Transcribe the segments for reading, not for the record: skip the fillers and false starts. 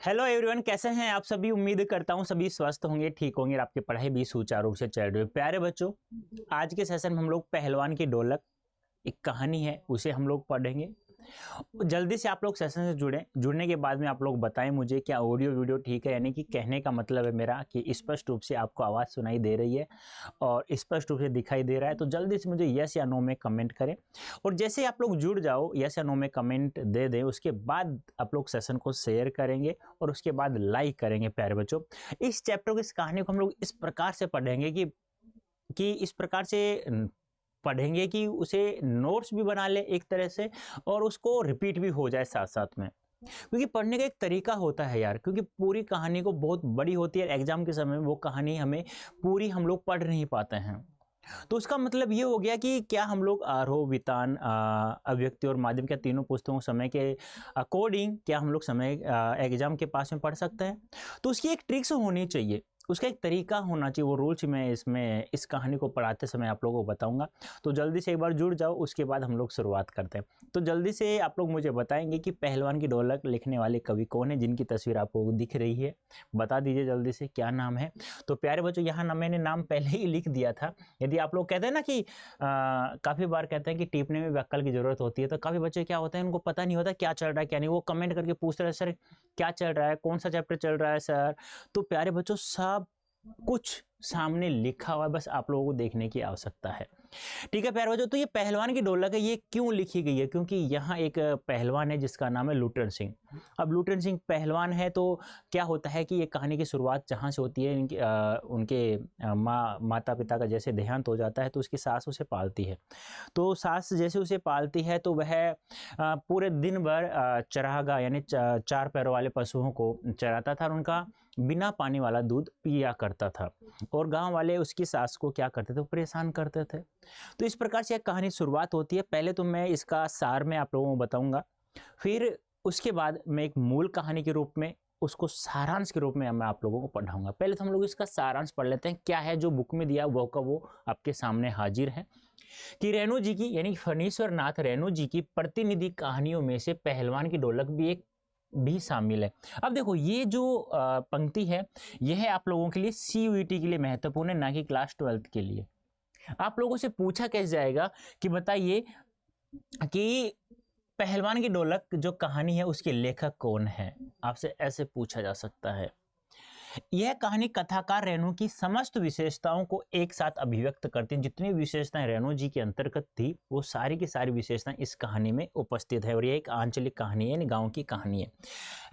Hello everyone, कैसे हैं आप सभी। उम्मीद करता हूं सभी स्वस्थ होंगे, ठीक होंगे और आपकी पढ़ाई भी सुचारू रूप से चल रही है। प्यारे बच्चों, आज के सेशन में हम लोग पहलवान की ढोलक एक कहानी है उसे हम लोग पढ़ेंगे। जल्दी से आप लोग सेशन से जुड़ने के बाद में आप लोग बताएं मुझे क्या ऑडियो वीडियो ठीक है, यानी कि कहने का मतलब है मेरा कि स्पष्ट रूप से आपको आवाज़ सुनाई दे रही है और स्पष्ट रूप से दिखाई दे रहा है। तो जल्दी से मुझे यस या नो में कमेंट करें और जैसे ही आप लोग जुड़ जाओ यस या नो में कमेंट दे दें, उसके बाद आप लोग सेशन को शेयर करेंगे और उसके बाद लाइक करेंगे। प्यारे बच्चों, इस चैप्टर को, इस कहानी को हम लोग इस प्रकार से पढ़ेंगे कि इस प्रकार से पढ़ेंगे कि उसे नोट्स भी बना ले एक तरह से और उसको रिपीट भी हो जाए साथ साथ में, क्योंकि पढ़ने का एक तरीका होता है यार। क्योंकि पूरी कहानी को बहुत बड़ी होती है, एग्जाम के समय में वो कहानी हमें पूरी हम लोग पढ़ नहीं पाते हैं। तो उसका मतलब ये हो गया कि क्या हम लोग आरोह, वितान, अव्यक्ति और माध्यम के तीनों पुस्तकों समय के अकॉर्डिंग क्या हम लोग समय एग्जाम के पास में पढ़ सकते हैं। तो उसकी एक ट्रिक्स होनी चाहिए, उसका एक तरीका होना चाहिए। वो रूल्स मैं इस कहानी को पढ़ाते समय आप लोगों को बताऊंगा। तो जल्दी से एक बार जुड़ जाओ, उसके बाद हम लोग शुरुआत करते हैं। तो जल्दी से आप लोग मुझे बताएंगे कि पहलवान की ढोलक लिखने वाले कवि कौन है, जिनकी तस्वीर आपको दिख रही है। बता दीजिए जल्दी से क्या नाम है। तो प्यारे बच्चों, यहाँ ना मैंने नाम पहले ही लिख दिया था। यदि आप लोग कहते हैं ना कि काफ़ी बार कहते हैं कि टिप्पणी में व्याकरण की जरूरत होती है, तो काफ़ी बच्चे क्या होते हैं, उनको पता नहीं होता क्या चल रहा है क्या नहीं। वो कमेंट करके पूछते रहे, सर क्या चल रहा है, कौन सा चैप्टर चल रहा है सर। तो प्यारे बच्चों, सब कुछ सामने लिखा हुआ है, बस आप लोगों को देखने की आवश्यकता है। ठीक है प्यारे बच्चों, तो ये पहलवान की ढोलक है, ये क्यों लिखी गई है? क्योंकि यहाँ एक पहलवान है जिसका नाम है लुटेन सिंह। अब लुटेन सिंह पहलवान है, तो क्या होता है कि ये कहानी की शुरुआत जहाँ से होती है, उनके माता पिता का जैसे देहांत हो जाता है तो उसकी सास उसे पालती है। तो सास जैसे उसे पालती है तो वह पूरे दिन भर चरागाह यानी चार पैरों वाले पशुओं को चराता था और उनका बिना पानी वाला दूध पिया करता था। और गांव वाले उसकी सास को क्या करते थे, वो परेशान करते थे। तो इस प्रकार से एक कहानी शुरुआत होती है। पहले तो मैं इसका सार में आप लोगों को बताऊंगा, फिर उसके बाद मैं एक मूल कहानी के रूप में, उसको सारांश के रूप में मैं आप लोगों को पढ़ाऊंगा। पहले तो हम लोग इसका सारांश पढ़ लेते हैं, क्या है जो बुक में दिया वो का वो आपके सामने हाजिर है। कि रेणु जी की, यानी फणीश्वर नाथ रेणु जी की प्रतिनिधि कहानियों में से पहलवान की ढोलक भी शामिल है। अब देखो, ये जो पंक्ति है, यह है आप लोगों के लिए CUET के लिए महत्वपूर्ण है, ना कि क्लास 12th के लिए। आप लोगों से पूछा कैसे जाएगा कि बताइए कि पहलवान की ढोलक जो कहानी है उसके लेखक कौन है, आपसे ऐसे पूछा जा सकता है। यह कहानी कथाकार रेणु की समस्त विशेषताओं को एक साथ अभिव्यक्त करती है। जितनी विशेषताएं रेणु जी के अंतर्गत थी, वो सारी की सारी विशेषताएं इस कहानी में उपस्थित है। और यह एक आंचलिक कहानी है, यानी गांव की कहानी है।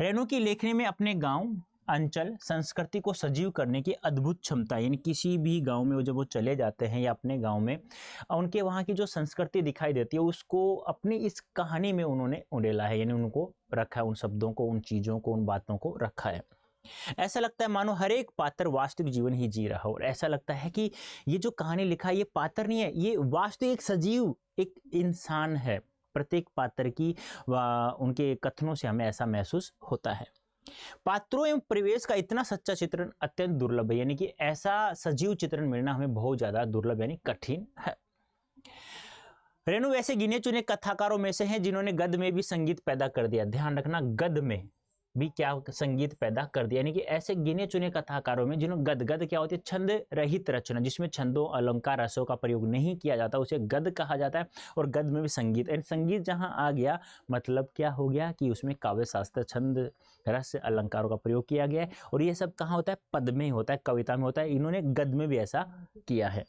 रेणु की लेखनी में अपने गांव, अंचल, संस्कृति को सजीव करने की अद्भुत क्षमता, यानी किसी भी गांव में जब वो चले जाते हैं या अपने गांव में, उनके वहाँ की जो संस्कृति दिखाई देती है उसको अपनी इस कहानी में उन्होंने उड़ेला है, यानी उनको रखा है, उन शब्दों को, उन चीज़ों को, उन बातों को रखा है। ऐसा लगता है मानो हर एक पात्र वास्तविक जीवन ही जी रहा हो, और ऐसा लगता है कि ये जो कहानी लिखा है ये पात्र नहीं है, ये वास्तविक एक सजीव एक इंसान है। प्रत्येक पात्र की उनके कथनों से हमें ऐसा महसूस होता है। पात्रों एवं परिवेश का इतना सच्चा चित्रण अत्यंत दुर्लभ है, यानी कि ऐसा सजीव चित्रण मिलना हमें बहुत ज्यादा दुर्लभ यानी कठिन है। रेणु वैसे गिने चुने कथाकारों में से हैं जिन्होंने गद्य में भी संगीत पैदा कर दिया। ध्यान रखना, गद्य में भी क्या संगीत पैदा कर दिया, यानी कि ऐसे गिने चुने कथाकारों में जिन्होंने गद्य क्या होती है, छंद रहित रचना, जिसमें छंदों, अलंकार, रसों का प्रयोग नहीं किया जाता, उसे गद्य कहा जाता है। और गद्य में भी संगीत, यानी संगीत जहां आ गया मतलब क्या हो गया कि उसमें काव्य शास्त्र, छंद, रस, अलंकारों का प्रयोग किया गया है। और ये सब कहाँ होता है, पद में होता है, कविता में होता है। इन्होंने गद्य में भी ऐसा किया है।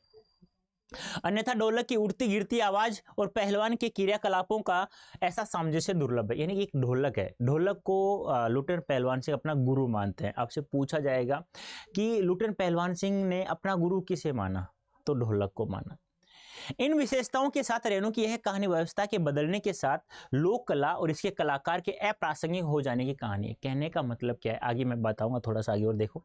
अन्यथा ढोलक की उड़ती गिरती आवाज और पहलवान के क्रियाकलापों का ऐसा सामंजस्य दुर्लभ है। यानी एक ढोलक है, ढोलक को लुटेन पहलवान सिंह अपना गुरु मानते हैं। आपसे पूछा जाएगा कि लुटेन पहलवान सिंह ने अपना गुरु किसे माना, तो ढोलक को माना। इन विशेषताओं के साथ रेणु की यह कहानी व्यवस्था के बदलने के साथ लोक कला और इसके कलाकार के अप्रासंगिक हो जाने की कहानी है। कहने का मतलब क्या है, आगे मैं बताऊंगा, थोड़ा सा आगे और देखो।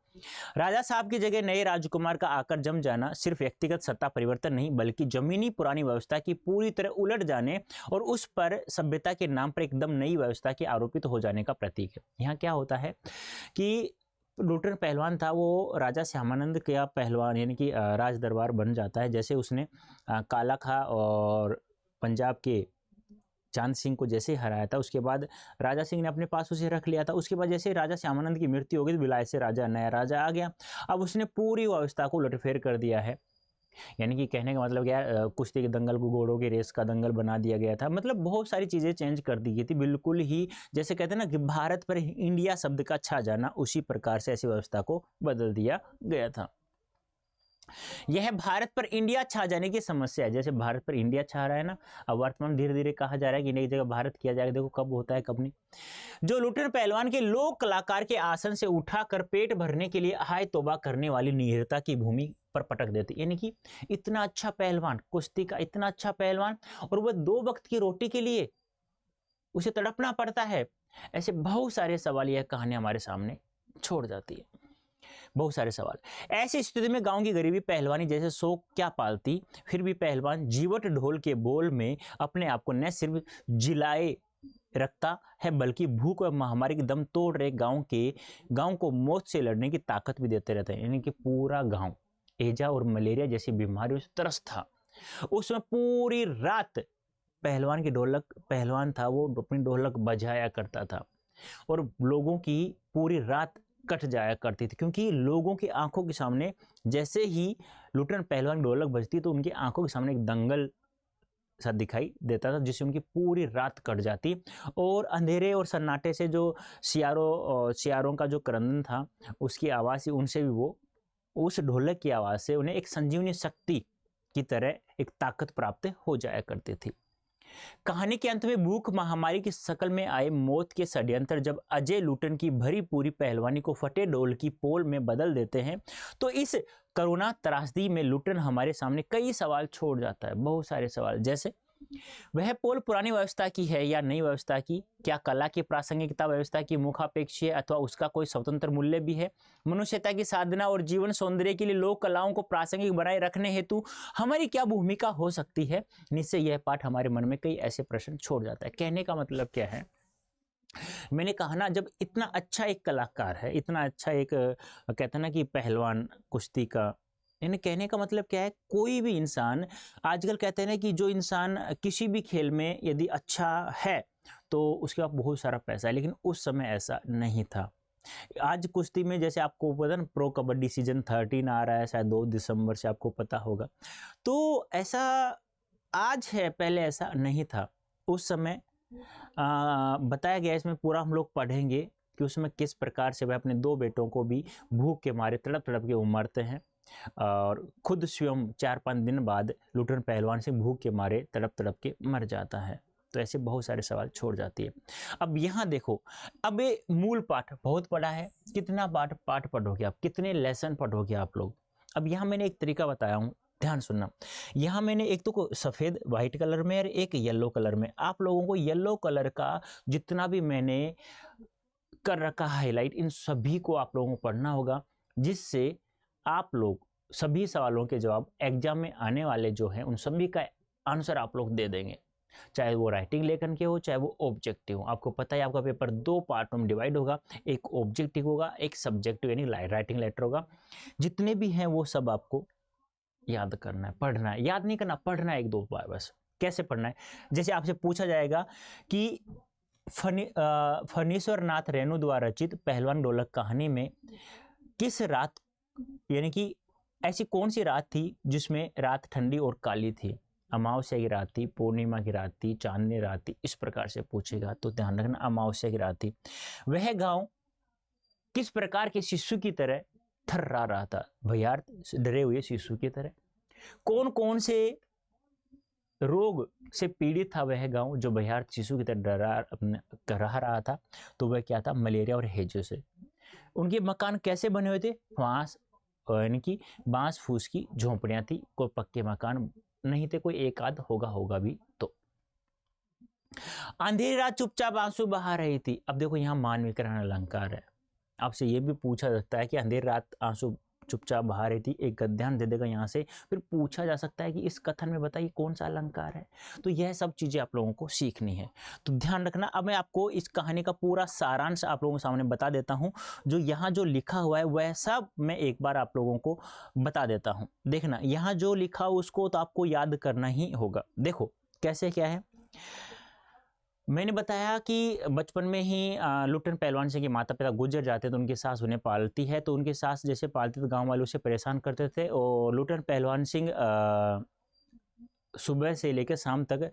राजा साहब की जगह नए राजकुमार का आकर जम जाना सिर्फ व्यक्तिगत सत्ता परिवर्तन नहीं, बल्कि जमीनी पुरानी व्यवस्था की पूरी तरह उलट जाने और उस पर सभ्यता के नाम पर एकदम नई व्यवस्था के आरोपित हो जाने का प्रतीक है। यहाँ क्या होता है कि लुटेन पहलवान था, वो राजा श्यामानंद का पहलवान यानी कि राज दरबार बन जाता है। जैसे उसने काला खा और पंजाब के चांद सिंह को जैसे ही हराया था, उसके बाद राजा सिंह ने अपने पास उसे रख लिया था। उसके बाद जैसे राजा श्यामानंद की मृत्यु हो गई तो विलायत से नया राजा आ गया। अब उसने पूरी व्यवस्था को उलटफेर कर दिया है। यानी कि कहने का मतलब क्या है, कुश्ती के दंगल को घोड़ों के रेस का दंगल बना दिया गया था। मतलब बहुत सारी चीज़ें चेंज कर दी गई थी, बिल्कुल ही जैसे कहते हैं ना कि भारत पर इंडिया शब्द का छा जाना, उसी प्रकार से ऐसी व्यवस्था को बदल दिया गया था। यह भारत पर इंडिया छा जाने की समस्या है। जैसे भारत पर इंडिया छा रहा है ना, अब वर्तमान धीरे धीरे कहा जा रहा है कि नई जगह भारत किया जाएगा। देखो कब होता है कब नहीं। जो लुटेन पहलवान के लोक कलाकार के आसन से उठाकर पेट भरने के लिए हाय तौबा करने वाली निहरता की भूमि पर पटक देती। यानी कि इतना अच्छा पहलवान, कुश्ती का इतना अच्छा पहलवान, और वह 2 वक्त की रोटी के लिए उसे तड़पना पड़ता है। ऐसे बहुत सारे सवाल यह कहानी हमारे सामने छोड़ जाती है, बहुत सारे सवाल। ऐसी स्थिति में गांव की गरीबी पहलवानी जैसे शौक क्या पालती, फिर भी पहलवान जीवट ढोल के बोल में अपने आप को न सिर्फ जिलाए रखता है बल्कि भूख और महामारी के दम तोड़ रहे गांव को मौत से लड़ने की ताकत भी देते रहते हैं। यानी कि पूरा गांव एजा और मलेरिया जैसी बीमारियों से त्रस्त था। उसमें पूरी रात पहलवान था वो अपनी ढोलक बजाया करता था, और लोगों की पूरी रात कट जाया करती थी, क्योंकि लोगों की आंखों के सामने जैसे ही लुटेन पहलवान ढोलक बजती तो उनकी आंखों के सामने एक दंगल सा दिखाई देता था, जिससे उनकी पूरी रात कट जाती। और अंधेरे और सन्नाटे से जो सियारों का जो क्रंदन था, उसकी आवाज़ से उनसे भी वो उस ढोलक की आवाज़ से उन्हें एक संजीवनी शक्ति की तरह एक ताकत प्राप्त हो जाया करती थी। कहानी के अंत में भूख महामारी की शकल में आए मौत के षड्यंत्र जब अजय लुटेन की भरी पूरी पहलवानी को फटे डोल की पोल में बदल देते हैं, तो इस करुणा त्रासदी में लुटेन हमारे सामने कई सवाल छोड़ जाता है, बहुत सारे सवाल। जैसे वह पोल पुरानी व्यवस्था की है या नई व्यवस्था की? क्या कला की प्रासंगिकता व्यवस्था की मुखापेक्षी है अथवा उसका कोई स्वतंत्र मूल्य भी है? मनुष्यता की साधना और जीवन सौंदर्य के लिए लोक कलाओं को प्रासंगिक बनाए रखने हेतु हमारी क्या भूमिका हो सकती है? निश्चय यह पाठ हमारे मन में कई ऐसे प्रश्न छोड़ जाता है। कहने का मतलब क्या है, मैंने कहा ना, जब इतना अच्छा एक कलाकार है, इतना अच्छा एक कहते हैं ना कि पहलवान कुश्ती का, यानी कहने का मतलब क्या है, कोई भी इंसान आजकल कहते हैं ना कि जो इंसान किसी भी खेल में यदि अच्छा है तो उसके पास बहुत सारा पैसा है, लेकिन उस समय ऐसा नहीं था। आज कुश्ती में जैसे आपको पता ना, प्रो कबड्डी सीजन 13 आ रहा है, शायद 2 दिसंबर से, आपको पता होगा। तो ऐसा आज है, पहले ऐसा नहीं था। उस समय बताया गया, इसमें पूरा हम लोग पढ़ेंगे कि उसमें किस प्रकार से वह अपने 2 बेटों को भी भूख के मारे तड़प तड़प के मरते हैं, और खुद स्वयं 4-5 दिन बाद लुटेन पहलवान से भूख के मारे तड़प तड़प के मर जाता है। तो ऐसे बहुत सारे सवाल छोड़ जाती है। अब यहाँ देखो, अब ये मूल पाठ बहुत बड़ा है। कितना पाठ पढ़ोगे आप, कितने लेसन पढ़ोगे आप लोग? अब यहाँ मैंने एक तरीका बताया हूँ, ध्यान सुनना। यहाँ मैंने एक तो सफ़ेद व्हाइट कलर में और एक येलो कलर में, आप लोगों को येलो कलर का जितना भी मैंने कर रखा हाईलाइट, इन सभी को आप लोगों को पढ़ना होगा, जिससे आप लोग सभी सवालों के जवाब एग्जाम में आने वाले जो हैं उन सभी का आंसर आप लोग दे देंगे, चाहे वो राइटिंग लेखन के हो चाहे वो ऑब्जेक्टिव हो। आपको पता है आपका पेपर 2 पार्टों में डिवाइड होगा, एक ऑब्जेक्टिव होगा, एक सब्जेक्टिव यानी राइटिंग लेटर होगा। जितने भी हैं वो सब आपको याद करना है, पढ़ना है, याद नहीं करना, पढ़ना है 1-2 बार बस। कैसे पढ़ना है? जैसे आपसे पूछा जाएगा कि फणीश्वर नाथ रेणु द्वारा रचित पहलवान ढोलक कहानी में किस रात, यानी कि ऐसी कौन सी रात थी जिसमें रात ठंडी और काली थी? अमावस्या की रात थी, पूर्णिमा की रात थी, चांदनी रात थी, इस प्रकार से पूछेगा, तो ध्यान रखना अमावस्या की रात थी। वह गांव किस प्रकार के शिशु की तरह थर्रा रहा था, भयार्त डरे हुए शिशु की तरह? कौन कौन से रोग से पीड़ित था वह गांव जो भयार्त शिशु की तरह रह रहा था? तो वह क्या था, मलेरिया और हैजे से। उनके मकान कैसे बने हुए थे? यानी कि बांस फूस की झोंपड़ियां थी, कोई पक्के मकान नहीं थे, कोई एक आध होगा भी। तो अंधेरी रात चुपचाप आंसू बहा रही थी। अब देखो यहाँ मानवीकरण अलंकार है, आपसे ये भी पूछा जाता है कि अंधेरी रात आंसू चुपचाप बहा रही थी, एक गद्यांश दे देगा यहाँ से, फिर पूछा जा सकता है कि इस कथन में बताइए कौन सा अलंकार है। तो यह सब चीज़ें आप लोगों को सीखनी है, तो ध्यान रखना। अब मैं आपको इस कहानी का पूरा सारांश आप लोगों के सामने बता देता हूँ। जो यहाँ जो लिखा हुआ है वह सब मैं एक बार आप लोगों को बता देता हूँ। देखना, यहाँ जो लिखा उसको तो आपको याद करना ही होगा। देखो कैसे क्या है। मैंने बताया कि बचपन में ही लुट्टन पहलवान सिंह के माता पिता गुजर जाते तो उनकी सास उन्हें पालती है, तो उनकी सास जैसे पालती तो गांव वाले उसे परेशान करते थे और लुट्टन पहलवान सिंह सुबह से लेकर शाम तक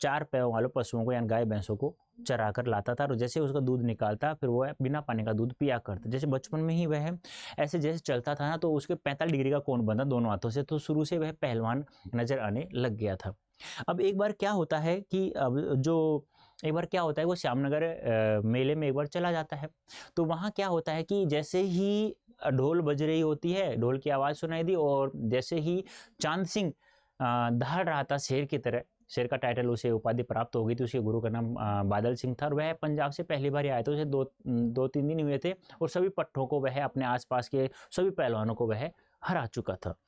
4 पैरों वाले पशुओं को यानी गाय भैंसों को चरा कर लाता था और जैसे उसका दूध निकालता फिर वो बिना पानी का दूध पिया करता। जैसे बचपन में ही वह ऐसे जैसे चलता था ना तो उसके 45 डिग्री का कोण बंधा दोनों हाथों से, तो शुरू से वह पहलवान नजर आने लग गया था। अब एक बार क्या होता है कि वो श्यामनगर मेले में एक बार चला जाता है, तो वहाँ क्या होता है कि जैसे ही ढोल बज रही होती है, ढोल की आवाज़ सुनाई दी और जैसे ही चांद सिंह दहाड़ रहा था शेर की तरह, शेर का टाइटल उसे उपाधि प्राप्त हो गई थी, उसके गुरु का नाम बादल सिंह था और वह पंजाब से पहली बार आया था, उसे 2-3 दिन हुए थे और सभी पट्टों को वह अपने आसपास के सभी पहलवानों को वह हरा चुका था।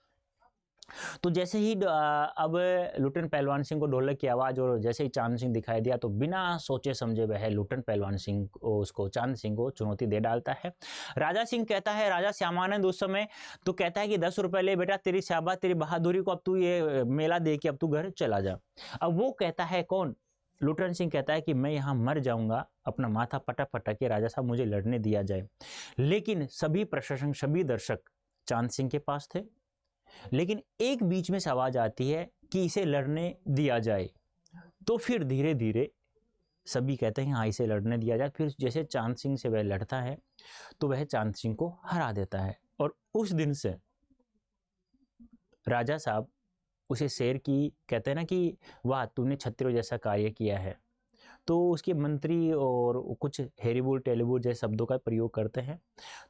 तो जैसे ही अब लुट्टन पहलवान सिंह को ढोलक की आवाज़ और जैसे ही चांद सिंह दिखाई दिया तो बिना सोचे समझे वह लुट्टन पहलवान सिंह को उसको चांद सिंह को चुनौती दे डालता है। राजा सिंह कहता है, राजा श्यामानंद उस समय तो कहता है कि 10 रुपये ले बेटा, तेरी शाबाश तेरी बहादुरी को, अब तू ये मेला दे के अब तू घर चला जा। अब वो कहता है कौन? लुट्टन सिंह कहता है कि मैं यहाँ मर जाऊंगा, अपना माथा पटक पटक के राजा साहब मुझे लड़ने दिया जाए। लेकिन सभी प्रशासन सभी दर्शक चांद सिंह के पास थे, लेकिन एक बीच में से आवाज आती है कि इसे लड़ने दिया जाए, तो फिर धीरे धीरे सभी कहते हैं हाँ इसे लड़ने दिया जाए। फिर जैसे चांद सिंह से वह लड़ता है तो वह चांद सिंह को हरा देता है और उस दिन से राजा साहब उसे शेर की कहते हैं ना कि वाह तूने छत्रियों जैसा कार्य किया है, तो उसके मंत्री और कुछ हेरीबुल टेलीबुल जैसे शब्दों का प्रयोग करते हैं।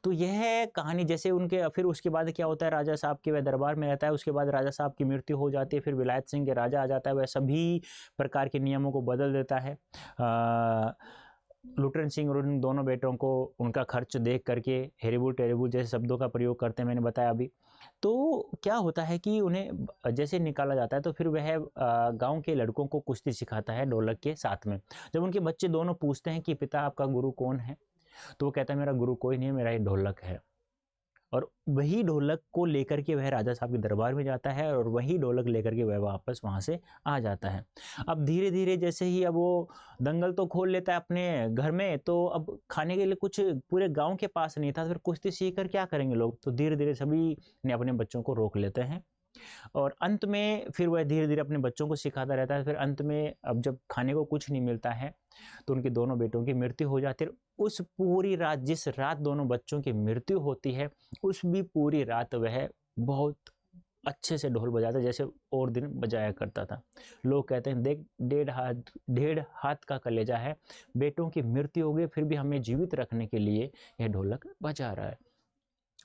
तो यह कहानी जैसे उनके फिर उसके बाद क्या होता है, राजा साहब के वह दरबार में रहता है, उसके बाद राजा साहब की मृत्यु हो जाती है, फिर विलायत सिंह के राजा आ जाता है, वह सभी प्रकार के नियमों को बदल देता है। लुट्टन सिंह और उन दोनों बेटों को उनका खर्च देख करके हेरीबुल टेरीबुल जैसे शब्दों का प्रयोग करते हैं, मैंने बताया अभी। तो क्या होता है कि उन्हें जैसे निकाला जाता है तो फिर वह गांव के लड़कों को कुश्ती सिखाता है ढोलक के साथ में। जब उनके बच्चे दोनों पूछते हैं कि पिता आपका गुरु कौन है, तो वो कहता है मेरा गुरु कोई नहीं है, मेरा ये ढोलक है। और वही ढोलक को लेकर के वह राजा साहब के दरबार में जाता है और वही ढोलक लेकर के वह वापस वहाँ से आ जाता है। अब धीरे धीरे जैसे ही अब वो दंगल तो खोल लेता है अपने घर में, तो अब खाने के लिए कुछ पूरे गांव के पास नहीं था, तो फिर कुश्ती सीख कर क्या करेंगे लोग, तो धीरे धीरे सभी ने अपने बच्चों को रोक लेते हैं और अंत में फिर वह धीरे धीरे अपने बच्चों को सिखाता रहता है। फिर अंत में अब जब खाने को कुछ नहीं मिलता है तो उनके दोनों बेटों की मृत्यु हो जाती है। उस पूरी रात, जिस रात दोनों बच्चों की मृत्यु होती है, उस भी पूरी रात वह बहुत अच्छे से ढोल बजाता जैसे और दिन बजाया करता था। लोग कहते हैं देख 1.5 हाथ का कलेजा है, बेटों की मृत्यु हो गई फिर भी हमें जीवित रखने के लिए यह ढोलक बजा रहा है।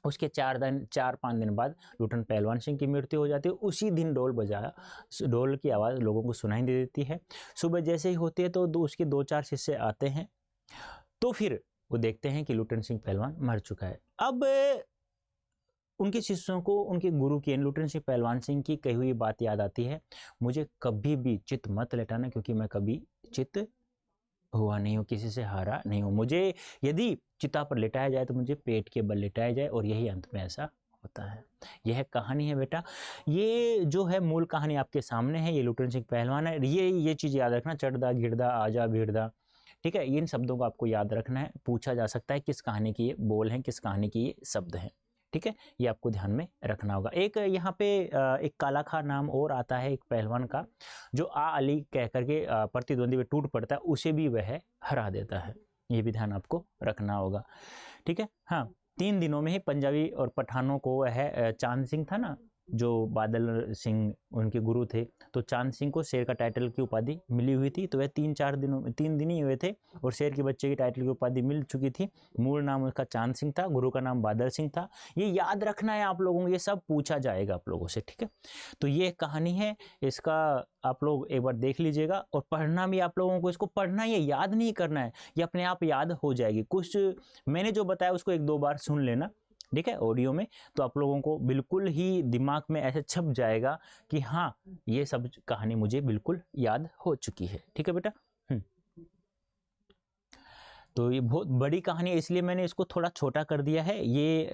उसके 4-5 दिन बाद लुट्टन पहलवान सिंह की मृत्यु हो जाती है। उसी दिन ढोल की आवाज़ लोगों को सुनाई दे देती है। सुबह जैसे ही होती है तो उसके 2-4 शिष्य आते हैं, तो फिर वो देखते हैं कि लुट्टन सिंह पहलवान मर चुका है। अब उनके शिष्यों को उनके गुरु की लुट्टन सिंह पहलवान सिंह की कही हुई बात याद आती है, मुझे कभी भी चित मत लेटाना क्योंकि मैं कभी चित हुआ नहीं हूँ, किसी से हारा नहीं हूँ। मुझे यदि चिता पर लिटाया जाए तो मुझे पेट के बल लिटाया जाए और यही अंत में ऐसा होता है। यह कहानी है बेटा, ये जो है मूल कहानी आपके सामने है, ये लुट्टन सिंह पहलवान है। ये चीज़ याद रखना, चढ़दा गिरदा आजा भीड़दा, ठीक है, इन शब्दों को आपको याद रखना है। पूछा जा सकता है किस कहानी की ये बोल हैं, किस कहानी की ये शब्द हैं, ठीक है, ये आपको ध्यान में रखना होगा। एक यहाँ पे एक काला खा नाम और आता है एक पहलवान का, जो अली कह करके प्रतिद्वंदी में टूट पड़ता है, उसे भी वह हरा देता है, ये भी ध्यान आपको रखना होगा, ठीक है। हाँ, 3 दिनों में ही पंजाबी और पठानों को वह चांद सिंह था ना जो बादल सिंह उनके गुरु थे, तो चांद सिंह को शेर का टाइटल की उपाधि मिली हुई थी, तो वह 3 दिन ही हुए थे और शेर के बच्चे की टाइटल की उपाधि मिल चुकी थी। मूल नाम उसका चांद सिंह था, गुरु का नाम बादल सिंह था। ये याद रखना है आप लोगों को, ये सब पूछा जाएगा आप लोगों से, ठीक है। तो ये कहानी है, इसका आप लोग एक बार देख लीजिएगा और पढ़ना भी आप लोगों को, इसको पढ़ना, ये याद नहीं करना है, ये अपने आप याद हो जाएगी। कुछ मैंने जो बताया उसको 1-2 बार सुन लेना, ठीक है, ऑडियो में, तो आप लोगों को बिल्कुल ही दिमाग में ऐसे छप जाएगा कि हाँ ये सब कहानी मुझे बिल्कुल याद हो चुकी है, ठीक है बेटा। तो ये बहुत बड़ी कहानी है, इसलिए मैंने इसको थोड़ा छोटा कर दिया है। ये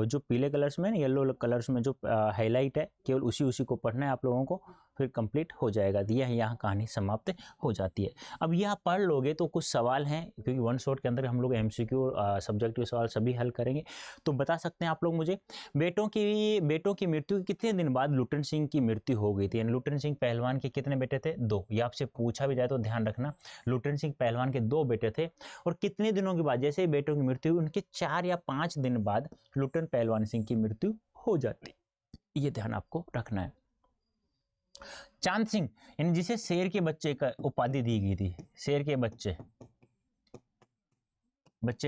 जो पीले कलर्स में, येलो कलर्स में जो हाईलाइट है, केवल उसी को पढ़ना है आप लोगों को। फिर कंप्लीट हो जाएगा। यह यहाँ कहानी समाप्त हो जाती है। अब यह पढ़ लोगे तो कुछ सवाल हैं, क्योंकि वन शॉट के अंदर हम लोग MCQ सब्जेक्टिव सवाल सभी हल करेंगे। तो बता सकते हैं आप लोग मुझे, बेटों की मृत्यु के कितने दिन बाद लुटन सिंह की मृत्यु हो गई थी? यानी लुटन सिंह पहलवान के कितने बेटे थे? 2। ये आपसे पूछा भी जाए तो ध्यान रखना, लुटन सिंह पहलवान के 2 बेटे थे, और कितने दिनों के बाद, जैसे बेटों की मृत्यु उनके 4 या 5 दिन बाद लुटन पहलवान सिंह की मृत्यु हो जाती। ये ध्यान आपको रखना है। चांद सिंह, यानी जिसे शेर के बच्चे का उपाधि दी गई थी, शेर के बच्चे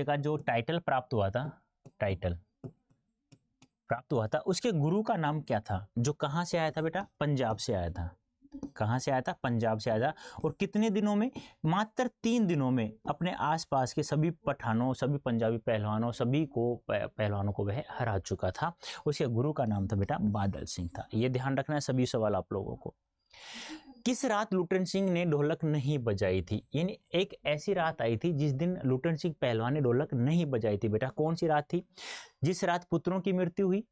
का जो टाइटल प्राप्त हुआ था, उसके गुरु का नाम क्या था? जो कहां से आया था बेटा? पंजाब से आया था। कहां से आया था? पंजाब से आया था। और कितने दिनों में? मात्र 3 दिनों में अपने आसपास के सभी पठानों, सभी पंजाबी पहलवानों, सभी को पहलवानों को वह हरा चुका था। उसके गुरु का नाम था बेटा बादल सिंह था। ये ध्यान रखना है सभी सवाल आप लोगों को। किस रात लुटन सिंह ने ढोलक नहीं बजाई थी? यानी एक ऐसी रात आई थी जिस दिन लुटन सिंह पहलवान ने ढोलक नहीं बजाई थी। बेटा कौन सी रात थी? जिस रात पुत्रों की मृत्यु हुई,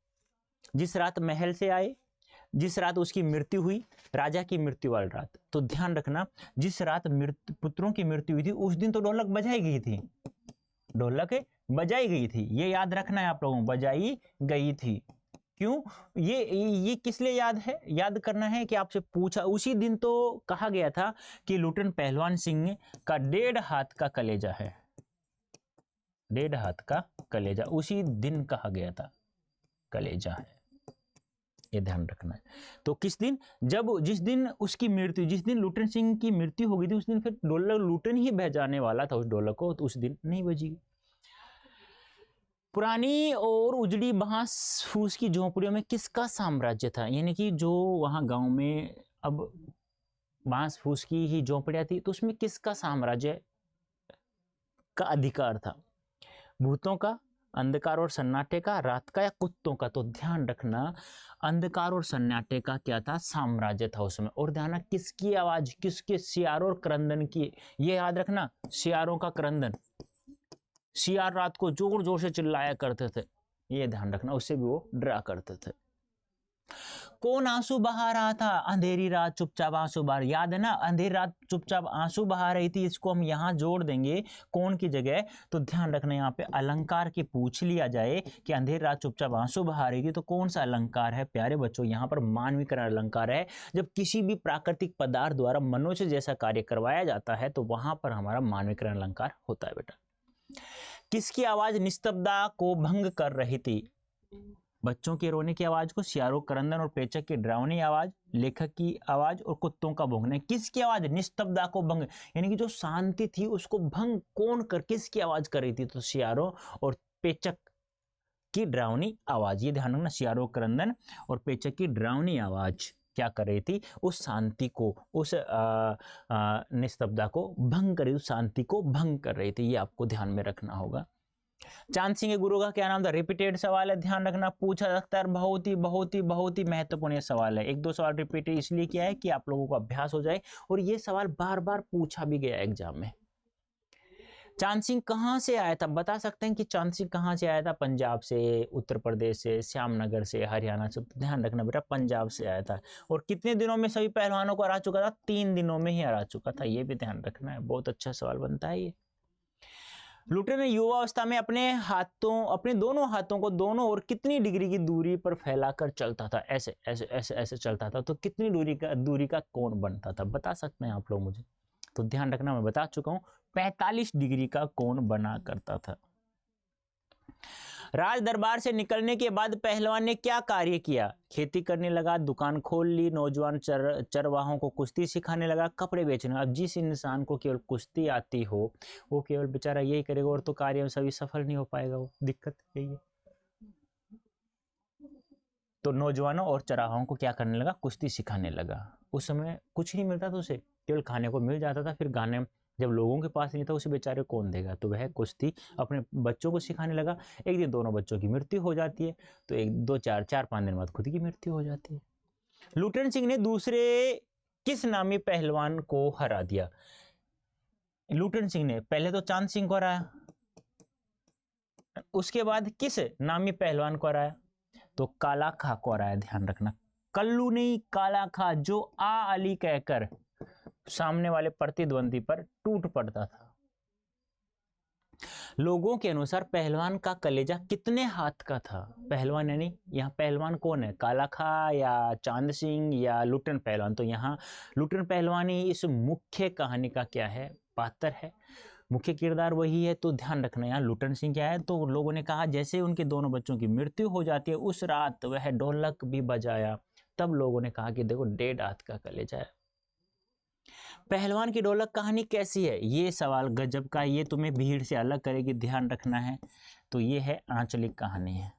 जिस रात महल से आए, जिस रात उसकी मृत्यु हुई, राजा की मृत्यु वाली रात। तो ध्यान रखना, जिस रात पुत्रों की मृत्यु हुई थी उस दिन तो ढोलक बजाई गई थी, ढोलक बजाई गई थी। ये याद रखना है आप लोगों को, बजाई गई थी। क्यों? ये किस लिए याद करना है कि आपसे पूछा, उसी दिन तो कहा गया था कि लुटन पहलवान सिंह का 1.5 हाथ का कलेजा है, 1.5 हाथ का कलेजा उसी दिन कहा गया था, कलेजा है। ये ध्यान रखना है। तो किस दिन? जिस दिन उसकी मृत्यु, जिस दिन लुटन सिंह की मृत्यु हो गई थी उस दिन फिर ढोलक लुटन ही बजाने वाला था उस ढोलक को, तो उस दिन नहीं बजी। पुरानी और उजड़ी बांस फूस की झोंपड़ियों में किसका साम्राज्य था? यानी कि जो वहां गांव में अब बांस फूस की ही झोंपड़ियां थी, तो उसमें किसका साम्राज्य का अधिकार था? भूतों का, अंधकार और सन्नाटे का, रात का, या कुत्तों का? तो ध्यान रखना, अंधकार और सन्नाटे का क्या था? साम्राज्य था उसमें। और ध्यान रखना, किसकी आवाज, किसके? सियारों और क्रंदन की। ये याद रखना, सियारों का क्रंदन, सियार रात को जोर जोर से चिल्लाया करते थे, ये ध्यान रखना, उससे भी वो डरा करते थे। कौन आंसू बहा रहा था? अंधेरी रात चुपचाप आंसू बहा, याद है ना, अंधेरी रात चुपचाप आंसू बहा रही थी। इसको हम यहां जोड़ देंगे कौन की जगह, तो ध्यान रखना यहाँ पे अलंकार की पूछ लिया जाए कि अंधेरी रात चुपचाप आंसू बहा रही थी, तो कौन सा अलंकार है प्यारे बच्चों? यहाँ पर मानवीकरण अलंकार है। जब किसी भी प्राकृतिक पदार्थ द्वारा मनुष्य जैसा कार्य करवाया जाता है तो वहां पर हमारा मानवीकरण अलंकार होता है बेटा। किसकी आवाज निस्तब्धता को भंग कर रही थी? बच्चों के रोने की आवाज को, सियारों क्रंदन और पेचक की डरावनी आवाज, लेखक की आवाज और कुत्तों का भौंकना। किसकी आवाज? निस्तब्धता को भंग, यानी कि जो शांति थी उसको भंग कौन कर, किसकी आवाज कर रही थी? तो सियारों और पेचक की डरावनी आवाज। ये ध्यान रखना, सियारों क्रंदन और पेचक की डरावनी आवाज क्या कर रही थी? उस शांति को, उस निस्तब्धता को भंग कर रही, उस शांति को भंग कर रही थी। ये आपको ध्यान में रखना होगा। चांद सिंह के गुरु का क्या नाम था? रिपीटेड सवाल है, ध्यान रखना, पूछा सकता है, बहुत ही महत्वपूर्ण सवाल है। 1-2 सवाल रिपीटेड इसलिए किया है कि आप लोगों को अभ्यास हो जाए, और ये सवाल बार बार पूछा भी गया एग्जाम में। चांद सिंह कहां से आया था? बता सकते हैं कि चांद सिंह कहां से आया था? पंजाब से, उत्तर प्रदेश से, श्यामनगर से, हरियाणा से। तो ध्यान रखना बेटा, पंजाब से आया था। और कितने दिनों में सभी पहलवानों को हरा चुका था? 3 दिनों में ही हरा चुका था। ये भी ध्यान रखना है, बहुत अच्छा सवाल बनता है ये। लुटन ने युवावस्था में अपने दोनों हाथों को दोनों ओर कितनी डिग्री की दूरी पर फैलाकर चलता था? ऐसे ऐसे ऐसे ऐसे चलता था। तो कितनी दूरी का कोण बनता था? बता सकते हैं आप लोग मुझे? तो ध्यान रखना, मैं बता चुका हूं, 45 डिग्री का कोण बना करता था। राज दरबार से निकलने के बाद पहलवान ने क्या कार्य किया? खेती करने लगा, दुकान खोल ली, नौजवान चरवाहों को कुश्ती सिखाने लगा, कपड़े बेचने। अब जिस इंसान को केवल कुश्ती आती हो वो केवल बेचारा यही करेगा, और तो कार्य में सभी सफल नहीं हो पाएगा, वो दिक्कत यही है। तो नौजवानों और चरवाहों को क्या करने लगा? कुश्ती सिखाने लगा। उस समय कुछ नहीं मिलता था उसे, केवल खाने को मिल जाता था। फिर गाने जब लोगों के पास नहीं था, उसे बेचारे कौन देगा? तो वह कुश्ती अपने बच्चों को सिखाने लगा। एक दिन दोनों बच्चों की मृत्यु हो जाती है, तो 1-2-4-5 दिन बाद खुद की मृत्यु हो जाती है। लुटन सिंह ने दूसरे किस नामी पहलवान को हरा दिया? लुटन सिंह ने पहले तो चांद सिंह को हराया, उसके बाद किस नामी पहलवान को हराया? तो काला खा को हराया। ध्यान रखना, कल्लू नहीं काला खा, जो आ अली कहकर सामने वाले प्रतिद्वंदी पर टूट पड़ता था। लोगों के अनुसार पहलवान का कलेजा कितने हाथ का था? पहलवान यानी यहाँ पहलवान कौन है, काला खा या चांद सिंह या लुटन पहलवान? तो यहाँ लुटन पहलवान ही इस मुख्य कहानी का क्या है, पात्र है, मुख्य किरदार वही है। तो ध्यान रखना, यहाँ लुटन सिंह क्या है, तो लोगों ने कहा जैसे उनके दोनों बच्चों की मृत्यु हो जाती है उस रात वह ढोलक भी बजाया, तब लोगों ने कहा कि देखो 1.5 हाथ का कलेजा है। पहलवान की ढोलक कहानी कैसी है, ये सवाल गजब का, ये तुम्हें भीड़ से अलग करेगी, ध्यान रखना है। तो ये है आंचलिक कहानी है।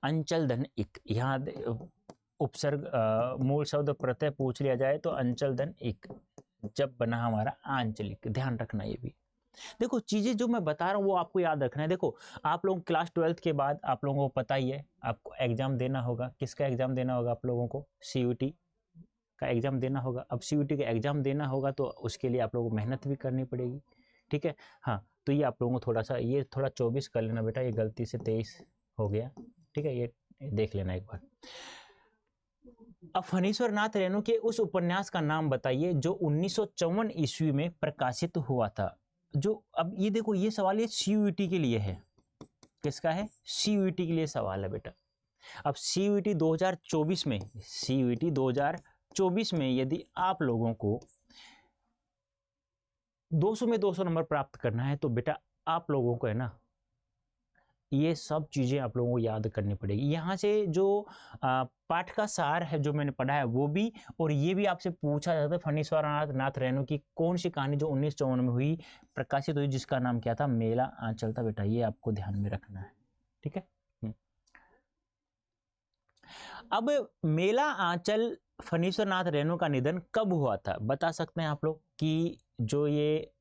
अंचल धन इक, यहाँ उपसर्ग मूल शब्द प्रत्यय पूछ लिया जाए तो अंचल धन इक जब बना हमारा आंचलिक, ध्यान रखना। ये भी देखो चीजें जो मैं बता रहा हूँ वो आपको याद रखना है। देखो आप लोग क्लास 12th के बाद आप लोगों को पता ही है आपको एग्जाम देना होगा। किसका एग्जाम देना होगा आप लोगों को? CUT का एग्जाम देना होगा। अब CUT का एग्जाम देना होगा तो उसके लिए आप लोगों को मेहनत भी करनी पड़ेगी, ठीक है। हाँ, तो ये आप लोगों को थोड़ा सा, ये थोड़ा 24 कर लेना बेटा, ये गलती से 23 हो गया, ठीक है, ये देख लेना एक बार। अब फणीश्वर नाथ रेणु के उस उपन्यास का नाम बताइए जो 1954 ईस्वी में प्रकाशित हुआ था। जो अब ये देखो ये सवाल ये CUT के लिए है। किसका है? CUT के लिए सवाल है बेटा। अब CUT 2024 में, CUT 2024 में यदि आप लोगों को 200 में 200 नंबर प्राप्त करना है तो बेटा आप लोगों को है ना ये सब चीज़ें आप लोगों को याद करनी पड़ेगी। यहाँ से जो पाठ का सार है जो मैंने पढ़ा है वो भी, और ये भी आपसे पूछा जाता है फणीश्वर नाथ रेणु की कौन सी कहानी जो 1954 में हुई, प्रकाशित हुई, जिसका नाम क्या था? मेला आंचल था बेटा, ये आपको ध्यान में रखना है, ठीक है। अब मेला आंचल फणीश्वर नाथ रेणु का निधन कब हुआ था बता सकते हैं आप लोग? कि जो ये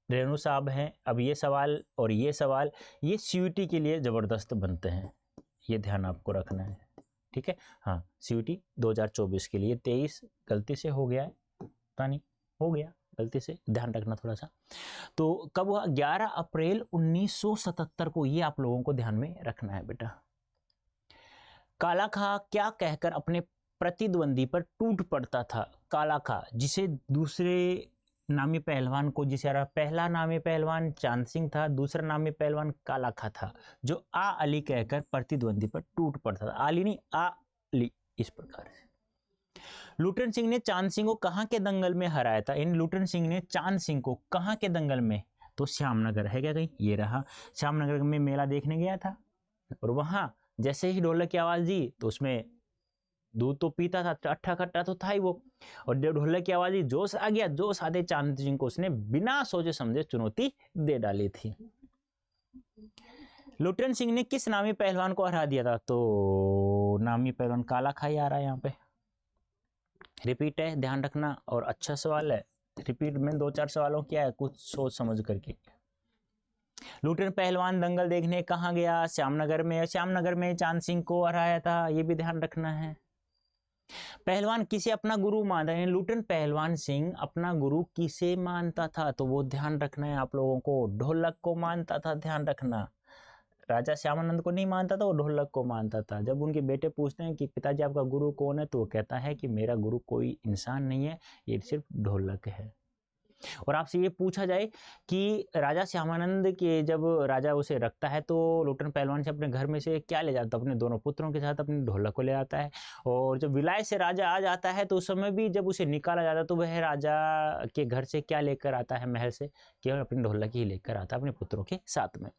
रेणु साहब हैं, अब ये सवाल और ये सवाल ये CUT के लिए ज़बरदस्त बनते हैं, ये ध्यान आपको रखना है, ठीक है। हाँ, CUT 2024 के लिए 23 गलती से हो गया है, पता नहीं हो गया गलती से, ध्यान रखना थोड़ा सा। तो कब हुआ? 11 अप्रैल 1977 को, ये आप लोगों को ध्यान में रखना है बेटा। काला खा क्या कहकर अपने प्रतिद्वंदी पर टूट पड़ता था? काला खा जिसे दूसरे नामी पहलवान को, जिसे पहला नामी पहलवान चांद सिंह था, दूसरा नामी पहलवान काला खा था, जो आ अली कहकर प्रतिद्वंदी पर टूट पड़ता था। आली नहीं, आ अली, इस प्रकार से। लुटन सिंह ने चांद सिंह को कहाँ के दंगल में हराया था? इन लुटन सिंह ने चांद सिंह को कहाँ के दंगल में? तो श्यामनगर है क्या कहीं? ये रहा, श्यामनगर में मेला देखने गया था, और वहां जैसे ही ढोलक की आवाज दी तो उसमें दूध तो पीता था, अट्ठा खट्टा तो था ही वो, और जब ढोलक की आवाज दी जोश आ गया, जोश आते चांद सिंह को उसने बिना सोचे समझे चुनौती दे डाली थी। लुटन सिंह ने किस नामी पहलवान को हरा दिया था? तो नामी पहलवान काला खाई आ रहा है यहाँ पे, रिपीट है, ध्यान रखना, और अच्छा सवाल है, रिपीट में 2-4 सवालों क्या है, कुछ सोच समझ करके। लुटन पहलवान दंगल देखने कहाँ गया? श्यामनगर में, श्यामनगर में चांद सिंह को हराया था, ये भी ध्यान रखना है। पहलवान किसे अपना गुरु मानता है? लुटन पहलवान सिंह अपना गुरु किसे मानता था? तो वो ध्यान रखना है आप लोगों को, ढोलक को मानता था, ध्यान रखना। राजा श्यामानंद को नहीं मानता था, वो ढोलक को मानता था। जब उनके बेटे पूछते हैं कि पिताजी आपका गुरु कौन है, तो वो कहता है कि मेरा गुरु कोई इंसान नहीं है, ये सिर्फ ढोलक है। और आपसे ये पूछा जाए कि राजा श्यामानंद के जब राजा उसे रखता है तो लुटन पहलवान से अपने घर में से क्या ले जाता है? अपने दोनों पुत्रों के साथ अपने ढोलक को ले आता है। और जब विलायत से राजा आ जाता है तो उस समय भी जब उसे निकाला जाता है तो वह राजा के घर से क्या लेकर आता है? महल से केवल अपनी ढोलक ही लेकर आता है अपने पुत्रों के साथ में।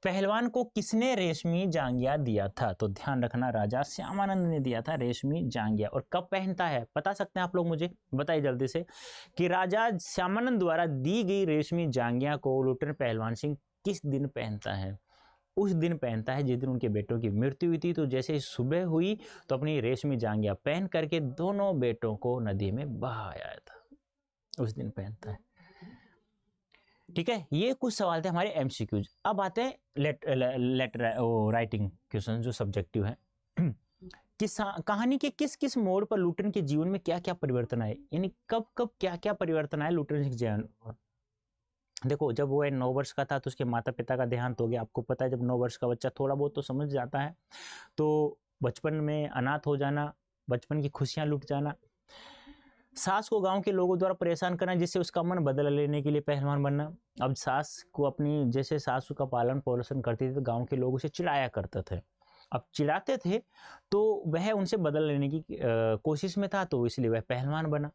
पहलवान को किसने रेशमी जांघिया दिया था? तो ध्यान रखना, राजा श्यामानंद ने दिया था रेशमी जांघिया। और कब पहनता है बता सकते हैं आप लोग? मुझे बताइए जल्दी से कि राजा श्यामानंद द्वारा दी गई रेशमी जांघिया को लुटन पहलवान सिंह किस दिन पहनता है? उस दिन पहनता है जिस दिन उनके बेटों की मृत्यु हुई थी। तो जैसे ही सुबह हुई तो अपनी रेशमी जांघिया पहन करके दोनों बेटों को नदी में बहाया था, उस दिन पहनता है, ठीक है। ये कुछ सवाल थे हमारे MCQs। अब आते हैं लेटर राइटिंग क्वेश्चन जो सब्जेक्टिव है। किस कहानी के किस किस मोड़ पर लुटन के जीवन में क्या क्या परिवर्तन आए? यानी कब कब क्या क्या परिवर्तन आए लुटन के जीवन पर? देखो जब वो 9 वर्ष का था तो उसके माता पिता का देहांत हो गया। आपको पता है जब 9 वर्ष का बच्चा थोड़ा बहुत तो समझ जाता है, तो बचपन में अनाथ हो जाना, बचपन की खुशियां लुट जाना, सास को गांव के लोगों द्वारा परेशान करना जिससे उसका मन बदला लेने के लिए पहलवान बनना। अब सास को अपनी जैसे सासू का पालन पोषण करती थी तो गांव के लोग उसे चिढ़ाया करते थे। अब चिढ़ाते थे तो वह उनसे बदला लेने की कोशिश में था, तो इसलिए वह पहलवान बना।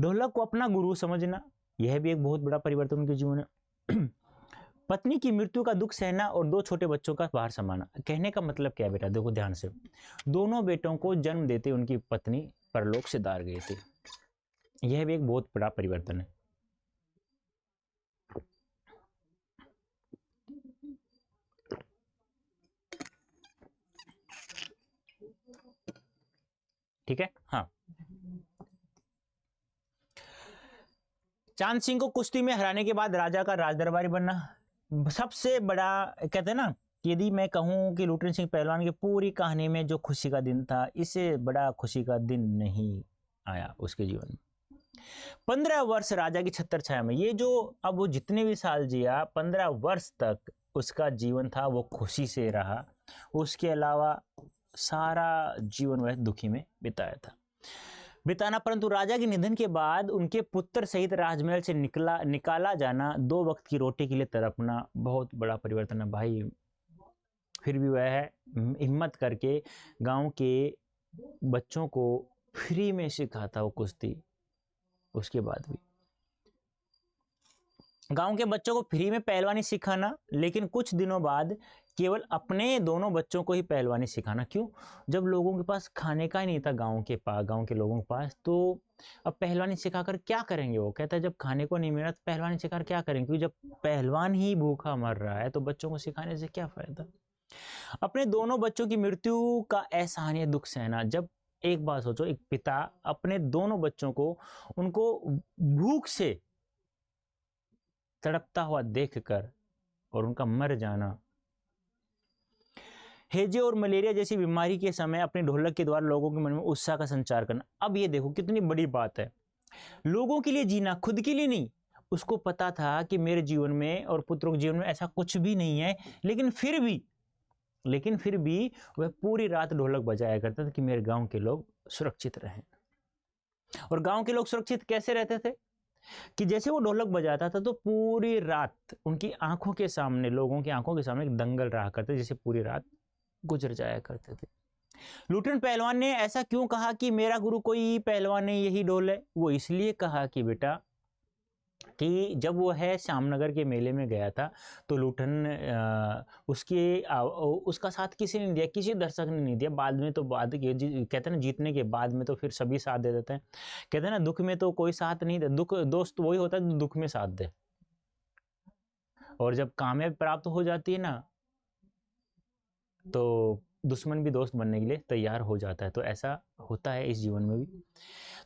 ढोलक को अपना गुरु समझना, यह भी एक बहुत बड़ा परिवर्तन उनके जीवन में। पत्नी की मृत्यु का दुख सहना और 2 छोटे बच्चों का भार संभालना। कहने का मतलब क्या है बेटा, देखो ध्यान से, दोनों बेटों को जन्म देते उनकी पत्नी परलोक से दार गई थी। यह भी एक बहुत बड़ा परिवर्तन है। ठीक है, हाँ। चांद सिंह को कुश्ती में हराने के बाद राजा का राजदरबारी बनना। सबसे बड़ा कहते हैं ना कि यदि मैं कहूं कि लुटेन सिंह पहलवान की पूरी कहानी में जो खुशी का दिन था, इससे बड़ा खुशी का दिन नहीं आया उसके जीवन में। 15 वर्ष राजा की छत्र छाया में, ये जो अब वो जितने भी साल जिया, 15 वर्ष तक उसका जीवन था वो खुशी से रहा। उसके अलावा सारा जीवन वह दुखी में बिताना। परंतु राजा के निधन के बाद उनके पुत्र सहित राजमहल से निकाला जाना, 2 वक्त की रोटी के लिए तड़पना, बहुत बड़ा परिवर्तन है भाई। फिर भी वह हिम्मत करके गांव के बच्चों को फ्री में सिखाता वो कुश्ती। उसके बाद भी गांव के बच्चों को फ्री में पहलवानी सिखाना, लेकिन कुछ दिनों बाद केवल अपने दोनों बच्चों को ही पहलवानी सिखाना। क्यों? जब लोगों के पास खाने का ही नहीं था, गांव के लोगों के पास, तो अब पहलवानी सिखाकर क्या करेंगे? वो कहता है जब खाने को नहीं मिला तो पहलवानी सिखाकर क्या करेंगे, क्योंकि जब पहलवान ही भूखा मर रहा है तो बच्चों को सिखाने से क्या फायदा। अपने दोनों बच्चों की मृत्यु का एहसानियत दुख सहना। जब एक बात सोचो, एक पिता अपने दोनों बच्चों को उनको भूख से तड़पता हुआ देखकर और उनका मर जाना। हेजे और मलेरिया जैसी बीमारी के समय अपने ढोलक के द्वारा लोगों के मन में उत्साह का संचार करना। अब ये देखो कितनी बड़ी बात है, लोगों के लिए जीना, खुद के लिए नहीं। उसको पता था कि मेरे जीवन में और पुत्रों के जीवन में ऐसा कुछ भी नहीं है, लेकिन फिर भी वह पूरी रात ढोलक बजाया करता था कि मेरे गांव के लोग सुरक्षित रहें। और गांव के लोग सुरक्षित कैसे रहते थे कि जैसे वो ढोलक बजाता था तो पूरी रात उनकी आंखों के सामने, लोगों की आंखों के सामने एक दंगल रहा करते, जैसे पूरी रात गुजर जाया करते थे। लुटेन पहलवान ने ऐसा क्यों कहा कि मेरा गुरु कोई पहलवान नहीं, यही ढोल है? वो इसलिए कहा कि बेटा, कि जब वो है श्यामनगर के मेले में गया था तो लुटेन उसका साथ किसी ने नहीं दिया, किसी दर्शक ने नहीं दिया। बाद में तो कहते हैं ना, जीतने के बाद में तो फिर सभी साथ दे देते हैं। कहते हैं ना, दुख में तो कोई साथ नहीं दे, दोस्त वही होता है जो दुख में साथ दे। और जब कामयाबी प्राप्त हो जाती है ना, तो दुश्मन भी दोस्त बनने के लिए तैयार हो जाता है। तो ऐसा होता है इस जीवन में भी।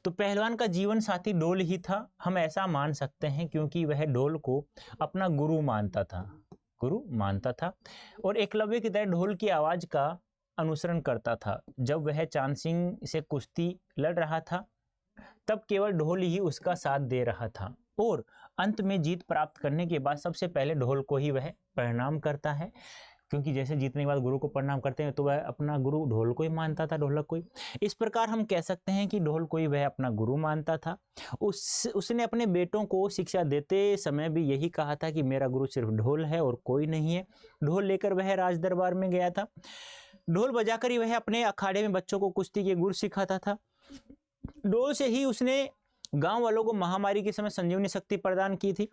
तो पहलवान का जीवन साथी ढोल ही था, हम ऐसा मान सकते हैं, क्योंकि वह ढोल को अपना गुरु मानता था और एकलव्य की तरह ढोल की आवाज का अनुसरण करता था। जब वह चांद सिंह से कुश्ती लड़ रहा था तब केवल ढोल ही उसका साथ दे रहा था, और अंत में जीत प्राप्त करने के बाद सबसे पहले ढोल को ही वह प्रणाम करता है, क्योंकि जैसे जीतने के बाद गुरु को प्रणाम करते हैं तो वह अपना गुरु ढोल को ही मानता था, ढोलक को ही। इस प्रकार हम कह सकते हैं कि ढोल को ही वह अपना गुरु मानता था। उसने अपने बेटों को शिक्षा देते समय भी यही कहा था कि मेरा गुरु सिर्फ ढोल है और कोई नहीं है। ढोल लेकर वह राज दरबार में गया था, ढोल बजाकर ही वह अपने अखाड़े में बच्चों को कुश्ती के गुर सिखाता था। ढोल से ही उसने गांव वालों को महामारी के समय संजीवनी शक्ति प्रदान की थी।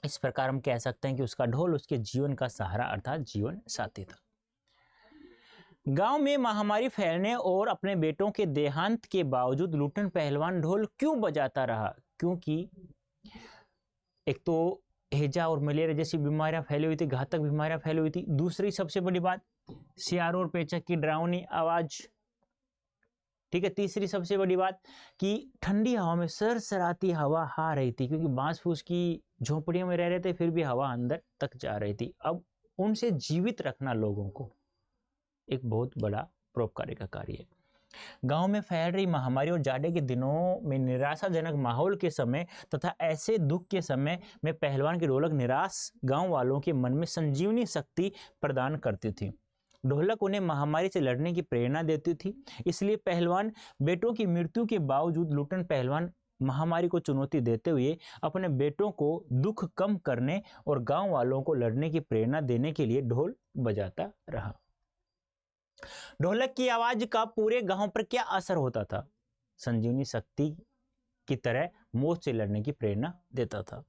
इस प्रकार हम कह सकते हैं कि उसका ढोल उसके जीवन का सहारा अर्थात जीवन साथी था। गांव में महामारी फैलने और अपने बेटों के देहांत के बावजूद लुटेन पहलवान ढोल क्यों बजाता रहा? क्योंकि एक तो हैजा और मलेरिया जैसी बीमारियां फैली हुई थी, घातक बीमारियां फैली हुई थी। दूसरी सबसे बड़ी बात, सियारों और पेचक की डरावनी आवाज। ठीक है, तीसरी सबसे बड़ी बात कि ठंडी हवा में सरसराती हवा आ रही थी, क्योंकि बांस फूस की झोपड़ियों में रह रहे थे, फिर भी हवा अंदर तक जा रही थी। अब उनसे जीवित रखना लोगों को एक बहुत बड़ा परोपकारी का कार्य है। गांव में फैल रही महामारी और जाड़े के दिनों में निराशाजनक माहौल के समय तथा ऐसे दुख के समय में पहलवान की ढोलक निराश गांव वालों के मन में संजीवनी शक्ति प्रदान करती थी। ढोलक उन्हें महामारी से लड़ने की प्रेरणा देती थी। इसलिए पहलवान बेटों की मृत्यु के बावजूद लुटन पहलवान महामारी को चुनौती देते हुए अपने बेटों को दुख कम करने और गांव वालों को लड़ने की प्रेरणा देने के लिए ढोल बजाता रहा। ढोलक की आवाज का पूरे गांव पर क्या असर होता था? संजीवनी शक्ति की तरह मौत से लड़ने की प्रेरणा देता था।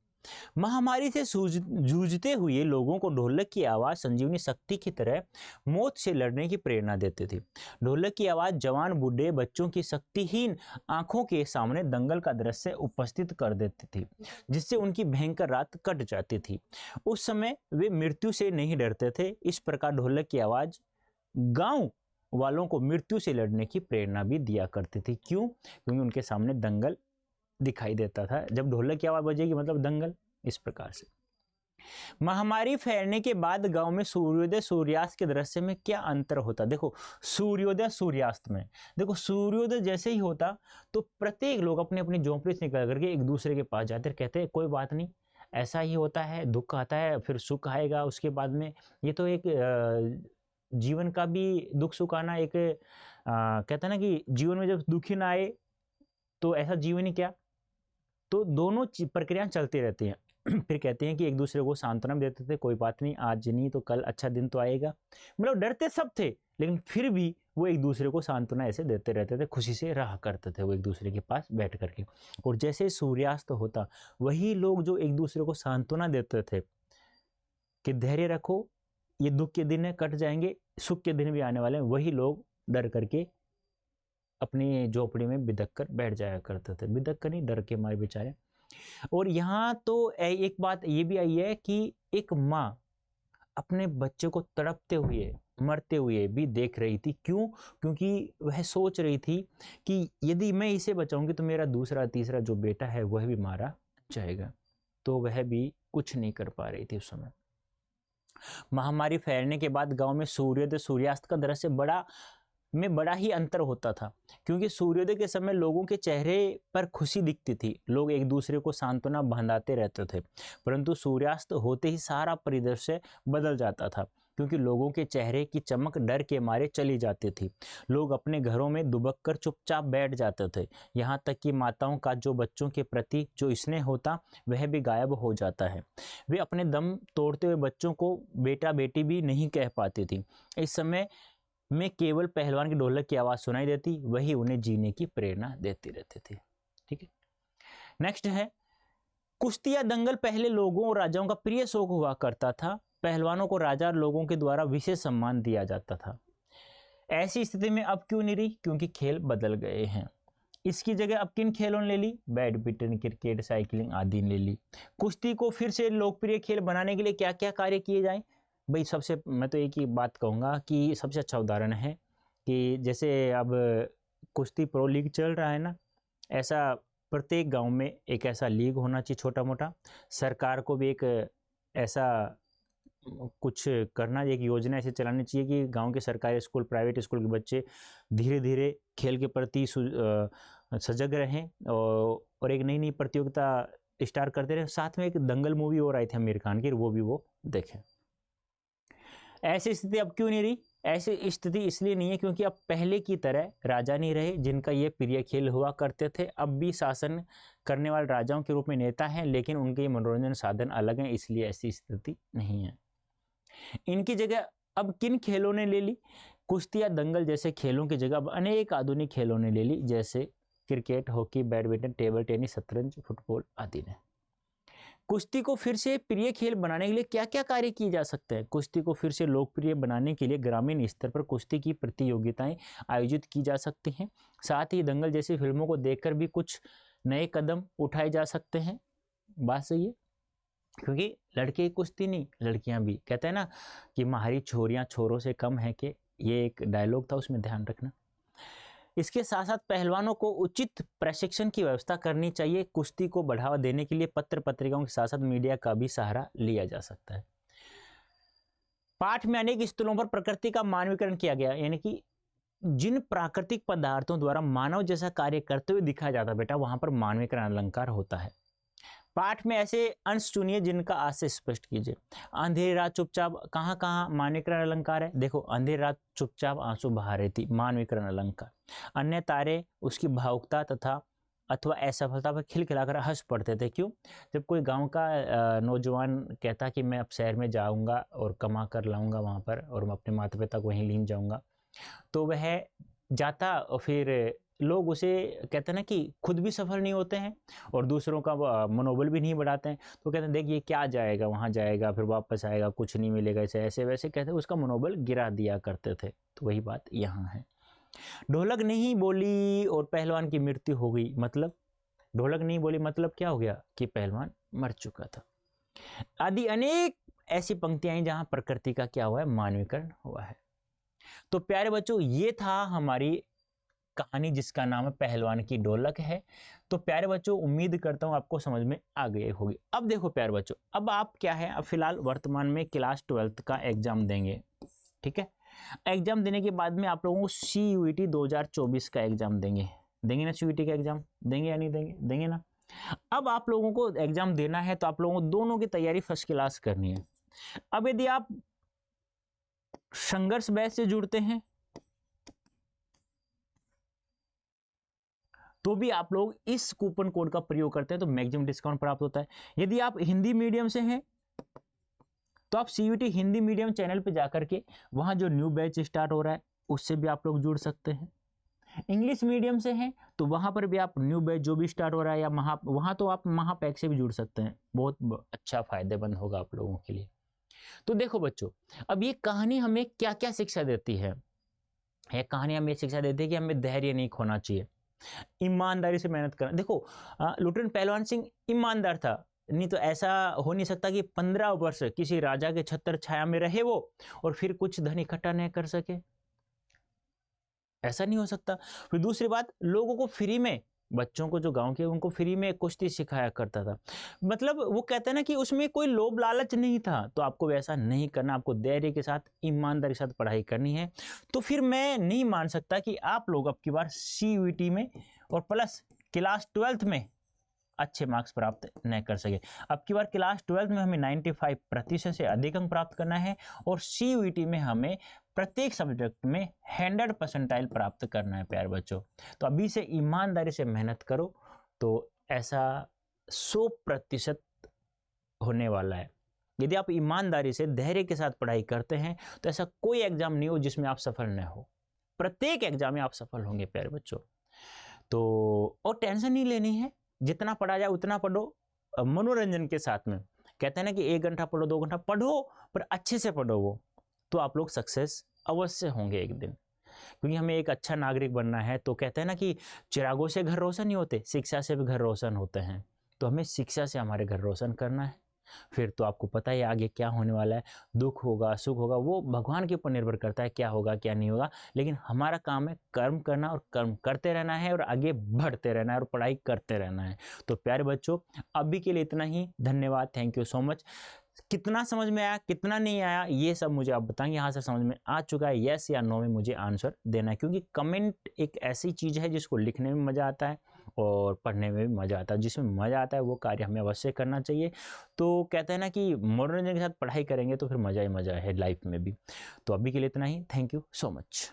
महामारी से जूझते हुए लोगों को ढोलक की आवाज संजीवनी शक्ति की तरह मौत से लड़ने की प्रेरणा देती थी। ढोलक की आवाज जवान बूढ़े बच्चों की शक्तिहीन आंखों के सामने दंगल का दृश्य उपस्थित कर देती थी, जिससे उनकी भयंकर रात कट जाती थी। उस समय वे मृत्यु से नहीं डरते थे। इस प्रकार ढोलक की आवाज गांव वालों को मृत्यु से लड़ने की प्रेरणा भी दिया करती थी। क्यों? क्योंकि उनके सामने दंगल दिखाई देता था। जब ढोलक की आवाज बजेगी मतलब दंगल। इस प्रकार से महामारी फैलने के बाद गांव में सूर्योदय सूर्यास्त के दृश्य में क्या अंतर होता? देखो सूर्योदय सूर्यास्त में, देखो सूर्योदय जैसे ही होता तो प्रत्येक लोग अपनी अपनी झोंपड़ी से निकल करके एक दूसरे के पास जाते, कहते हैं कोई बात नहीं, ऐसा ही होता है, दुख आता है फिर सुख आएगा उसके बाद में। ये तो एक जीवन का भी दुख सुख आना एक कहते हैं ना कि जीवन में जब दुख ही ना आए तो ऐसा जीवन ही क्या। तो दोनों प्रक्रियाएं चलती रहती हैं। फिर कहते हैं कि एक दूसरे को सांत्वना देते थे, कोई बात नहीं आज नहीं तो कल अच्छा दिन तो आएगा। मतलब डरते सब थे लेकिन फिर भी वो एक दूसरे को सांत्वना ऐसे देते रहते थे, खुशी से रहा करते थे वो एक दूसरे के पास बैठ करके। और जैसे सूर्यास्त होता वही लोग जो एक दूसरे को सांत्वना देते थे कि धैर्य रखो, ये दुख के दिन है कट जाएंगे, सुख के दिन भी आने वाले हैं, वही लोग डर करके अपनी झोपड़ी में बिदक कर बैठ जाया करते थे। बिदक कर नहीं, डर के मारे बेचारे। और यहाँ तो एक बात ये भी आई है कि एक माँ अपने बच्चे को तड़पते हुए मरते हुए भी देख रही थी। क्यों? क्योंकि वह सोच रही थी कि यदि मैं इसे बचाऊंगी तो मेरा दूसरा तीसरा जो बेटा है वह भी मारा जाएगा। तो वह भी कुछ नहीं कर पा रही थी उस समय। महामारी फैलने के बाद गांव में सूर्योदय सूर्यास्त का दृश्य बड़ा ही अंतर होता था, क्योंकि सूर्योदय के समय लोगों के चेहरे पर खुशी दिखती थी, लोग एक दूसरे को सांत्वना बंधाते रहते थे। परंतु सूर्यास्त होते ही सारा परिदृश्य बदल जाता था, क्योंकि लोगों के चेहरे की चमक डर के मारे चली जाती थी। लोग अपने घरों में दुबक कर चुपचाप बैठ जाते थे। यहाँ तक कि माताओं का जो बच्चों के प्रति जो स्नेह होता वह भी गायब हो जाता है। वे अपने दम तोड़ते हुए बच्चों को बेटा बेटी भी नहीं कह पाती थी। इस समय में केवल पहलवान की ढोलक की आवाज सुनाई देती, वही उन्हें जीने की प्रेरणा देती रहती थी। ठीक है, नेक्स्ट है कुश्ती या दंगल। पहले लोगों और राजाओं का प्रिय शौक हुआ करता था। पहलवानों को राजा और लोगों के द्वारा विशेष सम्मान दिया जाता था। ऐसी स्थिति में अब क्यों नहीं रही? क्योंकि खेल बदल गए हैं। इसकी जगह अब किन खेलों ने ले ली? बैडमिंटन, क्रिकेट, साइकिलिंग आदि ने ले ली। कुश्ती को फिर से लोकप्रिय खेल बनाने के लिए क्या क्या कार्य किए जाएं? भाई सबसे मैं तो एक ही बात कहूँगा कि सबसे अच्छा उदाहरण है कि जैसे अब कुश्ती प्रो लीग चल रहा है ना, ऐसा प्रत्येक गांव में एक ऐसा लीग होना चाहिए छोटा मोटा। सरकार को भी एक ऐसा कुछ करना, एक योजना ऐसे चलानी चाहिए कि गांव के सरकारी स्कूल प्राइवेट स्कूल के बच्चे धीरे धीरे खेल के प्रति सजग रहें और एक नई नई प्रतियोगिता स्टार्ट करते रहे। साथ में एक दंगल मूवी और आई थी आमिर खान की, वो भी वो देखें। ऐसी स्थिति अब क्यों नहीं रही? ऐसी स्थिति इसलिए नहीं है क्योंकि अब पहले की तरह राजा नहीं रहे जिनका ये प्रिय खेल हुआ करते थे। अब भी शासन करने वाले राजाओं के रूप में नेता हैं, लेकिन उनके मनोरंजन साधन अलग हैं, इसलिए ऐसी स्थिति नहीं है। इनकी जगह अब किन खेलों ने ले ली? कुश्ती या दंगल जैसे खेलों की जगह अब अनेक आधुनिक खेलों ने ले ली, जैसे cricket, hockey, badminton, table tennis, शतरंज, फुटबॉल आदि ने। कुश्ती को फिर से प्रिय खेल बनाने के लिए क्या क्या कार्य किए जा सकते हैं? कुश्ती को फिर से लोकप्रिय बनाने के लिए ग्रामीण स्तर पर कुश्ती की प्रतियोगिताएं आयोजित की जा सकती हैं। साथ ही दंगल जैसी फिल्मों को देखकर भी कुछ नए कदम उठाए जा सकते हैं। बात सही है, क्योंकि लड़के कुश्ती नहीं, लड़कियां भी। कहते हैं ना कि माहरी छोरियां छोरों से कम है, कि ये एक डायलॉग था, उसमें ध्यान रखना। इसके साथ साथ पहलवानों को उचित प्रशिक्षण की व्यवस्था करनी चाहिए। कुश्ती को बढ़ावा देने के लिए पत्र पत्रिकाओं के साथ साथ मीडिया का भी सहारा लिया जा सकता है। पाठ में अनेक स्थलों पर प्रकृति का मानवीकरण किया गया, यानी कि जिन प्राकृतिक पदार्थों द्वारा मानव जैसा कार्य करते हुए दिखाया जाता है बेटा, वहां पर मानवीकरण अलंकार होता है। पाठ में ऐसे अंश चुनिए जिनका आशय स्पष्ट कीजिए। अंधेरी रात चुपचाप, कहाँ कहाँ मानवीकरण अलंकार है, देखो अंधेरी रात चुपचाप आंसू बहा रही थी, मानवीकरण अलंकार। अन्य तारे उसकी भावुकता तथा अथवा असफलता पर खिलखिलाकर हंस पड़ते थे। क्यों? जब कोई गांव का नौजवान कहता कि मैं अब शहर में जाऊंगा और कमा कर लाऊंगा वहां पर और मैं अपने माता पिता को वहीं लीन जाऊंगा, तो वह जाता और फिर लोग उसे कहते हैं ना कि खुद भी सफल नहीं होते हैं और दूसरों का मनोबल भी नहीं बढ़ाते हैं, तो कहते हैं देख ये क्या जाएगा, वहाँ जाएगा फिर वापस आएगा कुछ नहीं मिलेगा, ऐसे ऐसे वैसे कहते हैं, उसका मनोबल गिरा दिया करते थे। तो वही बात यहाँ है। ढोलक नहीं बोली और पहलवान की मृत्यु हो गई, मतलब ढोलक नहीं बोली मतलब क्या हो गया कि पहलवान मर चुका था। आदि अनेक ऐसी पंक्तियां हैं जहां प्रकृति का क्या हुआ है, मानवीकरण हुआ है। तो प्यारे बच्चों ये था हमारी कहानी जिसका नाम है पहलवान की ढोलक है। तो प्यारे बच्चों उम्मीद करता हूं आपको समझ में आ गई होगी। अब देखो प्यारे बच्चों, अब आप क्या है, अब फिलहाल वर्तमान में क्लास 12th का एग्जाम देंगे, ठीक है। एग्जाम देने के बाद में आप लोगों को CUET 2024 का एग्जाम देंगे, देंगे ना? CUET का एग्जाम देंगे या नहीं देंगे? देंगे ना। अब आप लोगों को एग्जाम देना है तो आप लोगों को दोनों की तैयारी फर्स्ट क्लास करनी है। अब यदि आप संघर्ष बैच से जुड़ते हैं तो भी आप लोग इस कूपन कोड का प्रयोग करते हैं तो मैक्सिमम डिस्काउंट प्राप्त होता है। यदि आप हिंदी मीडियम से हैं तो आप CUET हिंदी मीडियम चैनल पे जाकर के वहां जो न्यू बैच स्टार्ट हो रहा है उससे भी आप लोग जुड़ सकते हैं। इंग्लिश मीडियम से हैं तो वहां पर भी आप न्यू बैच जो भी स्टार्ट हो रहा है या वहां तो आप महापैक से भी जुड़ सकते हैं, बहुत अच्छा फायदेमंद होगा आप लोगों के लिए। तो देखो बच्चों, अब ये कहानी हमें क्या क्या शिक्षा देती है? यह कहानी हमें शिक्षा देती है कि हमें धैर्य नहीं खोना चाहिए, ईमानदारी से मेहनत करना। देखो लेफ्टिनेंट पहलवान सिंह ईमानदार था, नहीं तो ऐसा हो नहीं सकता कि 15 वर्ष किसी राजा के छत्र छाया में रहे वो और फिर कुछ धन इकट्ठा नहीं कर सके, ऐसा नहीं हो सकता। फिर दूसरी बात, लोगों को फ्री में, बच्चों को जो गांव के उनको फ्री में कुश्ती सिखाया करता था, मतलब वो कहते हैं ना कि उसमें कोई लोभ लालच नहीं था। तो आपको वैसा नहीं करना, आपको धैर्य के साथ ईमानदारी के साथ पढ़ाई करनी है। तो फिर मैं नहीं मान सकता कि आप लोग अब की बार CUET में और प्लस क्लास 12th में अच्छे मार्क्स प्राप्त न कर सके। अब की बार क्लास 12th में हमें 95% से अधिक अंक प्राप्त करना है और CUET में हमें प्रत्येक सब्जेक्ट में 100% प्राप्त करना है प्यारे बच्चों। तो अभी से ईमानदारी से मेहनत करो तो ऐसा 100% होने वाला है। यदि आप ईमानदारी से धैर्य के साथ पढ़ाई करते हैं तो ऐसा कोई एग्जाम नहीं हो जिसमें आप सफल न हो, प्रत्येक एग्जाम में आप सफल होंगे प्यारे बच्चों। तो और टेंशन नहीं लेनी है, जितना पढ़ा जाए उतना पढ़ो मनोरंजन के साथ में। कहते हैं ना कि 1 घंटा पढ़ो 2 घंटा पढ़ो पर अच्छे से पढ़ो वो, तो आप लोग सक्सेस अवश्य होंगे एक दिन। क्योंकि हमें एक अच्छा नागरिक बनना है। तो कहते हैं ना कि चिरागों से घर रोशन नहीं होते, शिक्षा से भी घर रोशन होते हैं। तो हमें शिक्षा से हमारे घर रोशन करना है। फिर तो आपको पता ही आगे क्या होने वाला है, दुख होगा सुख होगा वो भगवान के ऊपर निर्भर करता है क्या होगा क्या नहीं होगा। लेकिन हमारा काम है कर्म करना और कर्म करते रहना है और आगे बढ़ते रहना है और पढ़ाई करते रहना है। तो प्यारे बच्चों अभी के लिए इतना ही, धन्यवाद, थैंक यू सो मच। कितना समझ में आया कितना नहीं आया ये सब मुझे आप बताएंगे। यहाँ से समझ में आ चुका है यस या नो में मुझे आंसर देना है, क्योंकि कमेंट एक ऐसी चीज़ है जिसको लिखने में मज़ा आता है और पढ़ने में भी मज़ा आता है। जिसमें मज़ा आता है वो कार्य हमें अवश्य करना चाहिए। तो कहते हैं ना कि मनोरंजन के साथ पढ़ाई करेंगे तो फिर मज़ा ही मज़ा है लाइफ में भी। तो अभी के लिए इतना ही, थैंक यू सो मच।